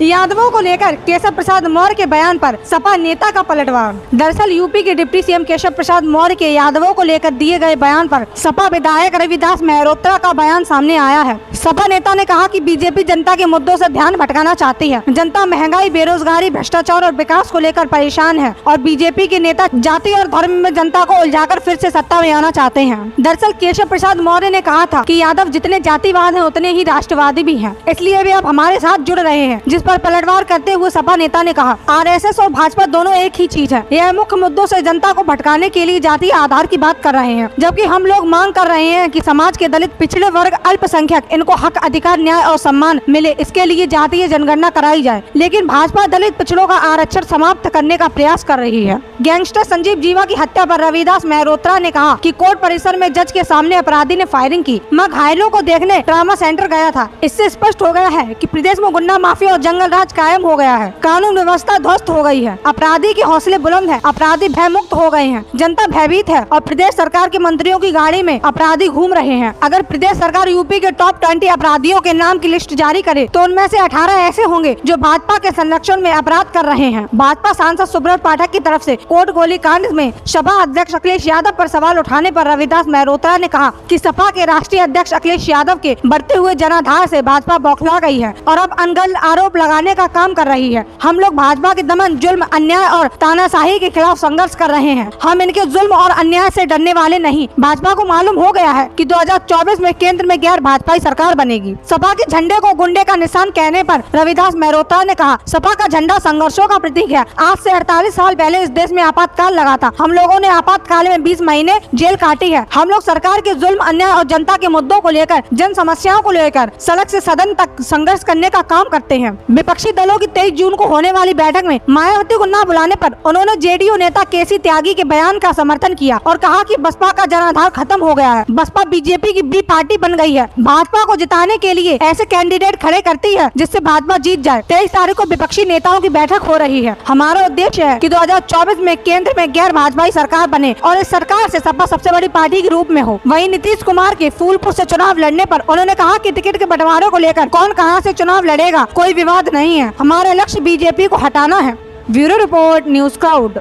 यादवों को लेकर केशव प्रसाद मौर्य के बयान पर सपा नेता का पलटवार। दरअसल यूपी के डिप्टी सीएम केशव प्रसाद मौर्य के यादवों को लेकर दिए गए बयान पर सपा विधायक रविदास मेहरोत्रा का बयान सामने आया है। सपा नेता ने कहा कि बीजेपी जनता के मुद्दों से ध्यान भटकाना चाहती है। जनता महंगाई, बेरोजगारी, भ्रष्टाचार और विकास को लेकर परेशान है और बीजेपी के नेता जाति और धर्म में जनता को उलझाकर फिर से सत्ता में आना चाहते हैं। दरअसल केशव प्रसाद मौर्य ने कहा था कि यादव जितने जातिवाद हैं उतने ही राष्ट्रवादी भी हैं, इसलिए वे अब हमारे साथ जुड़ रहे हैं। जिस पर पलटवार करते हुए सपा नेता ने कहा, आरएसएस और भाजपा दोनों एक ही चीज है। यह मुख्य मुद्दों से जनता को भटकाने के लिए जातीय आधार की बात कर रहे हैं, जबकि हम लोग मांग कर रहे हैं कि समाज के दलित, पिछड़े वर्ग, अल्पसंख्यक इनको हक, अधिकार, न्याय और सम्मान मिले, इसके लिए जातीय जनगणना कराई जाए। लेकिन भाजपा दलित पिछड़ों का आरक्षण समाप्त करने का प्रयास कर रही है। गैंगस्टर संजीव जीवा की हत्या पर रविदास मेहरोत्रा ने कहा कि कोर्ट परिसर में जज के सामने अपराधी ने फायरिंग की। मैं घायलों को देखने ट्रामा सेंटर गया था। इससे स्पष्ट हो गया है कि प्रदेश में गुंडा माफिया और जंगल राज कायम हो गया है। कानून व्यवस्था ध्वस्त हो गई है। अपराधी के हौसले बुलंद है। अपराधी भय मुक्त हो गए हैं। जनता भयभीत है और प्रदेश सरकार के मंत्रियों की गाड़ी में अपराधी घूम रहे हैं। अगर प्रदेश सरकार यूपी के टॉप 20 अपराधियों के नाम की लिस्ट जारी करे तो उनमें से 18 ऐसे होंगे जो भाजपा के संरक्षण में अपराध कर रहे हैं। भाजपा सांसद सुब्रत पाठक की तरफ से कोर्ट गोली कांड में सपा अध्यक्ष अखिलेश यादव पर सवाल उठाने पर रविदास मेहरोत्रा ने कहा कि सपा के राष्ट्रीय अध्यक्ष अखिलेश यादव के बढ़ते हुए जनाधार से भाजपा बौखला गई है और अब अनगढ़ आरोप लगाने का काम कर रही है। हम लोग भाजपा के दमन, जुल्म, अन्याय और तानाशाही के खिलाफ संघर्ष कर रहे हैं। हम इनके जुल्म और अन्याय से डरने वाले नहीं। भाजपा को मालूम हो गया है कि 2024 में केंद्र में गैर भाजपाई सरकार बनेगी। सपा के झंडे को गुंडे का निशान कहने पर रविदास मेहरोत्रा ने कहा, सपा का झंडा संघर्षों का प्रतीक है। आज से 48 साल पहले इस देश में आपातकाल लगा था। हम लोगों ने आपातकाल में 20 महीने जेल काटी है। हम लोग सरकार के जुल्म, अन्याय और जनता के मुद्दों को लेकर, जन समस्याओं को लेकर सड़क से सदन तक संघर्ष करने का काम करते हैं। विपक्षी दलों की 23 जून को होने वाली बैठक में मायावती को न बुलाने पर उन्होंने जेडीयू नेता केसी त्यागी के बयान का समर्थन किया और कहा कि बसपा का जनाधार खत्म हो गया है। बसपा बीजेपी की बी पार्टी बन गई है। भाजपा को जिताने के लिए ऐसे कैंडिडेट खड़े करती है जिससे भाजपा जीत जाए। 23 तारीख को विपक्षी नेताओं की बैठक हो रही है। हमारा उद्देश्य है कि 2024 में केंद्र में गैर भाजपाई सरकार बने और इस सरकार से सपा सबसे बड़ी पार्टी के रूप में हो। वहीं नीतीश कुमार के फूलपुर से चुनाव लड़ने पर उन्होंने कहा कि टिकट के बंटवारे को लेकर कौन कहां से चुनाव लड़ेगा कोई विवाद नहीं है। हमारा लक्ष्य बीजेपी को हटाना है। Bureau report, news crowd.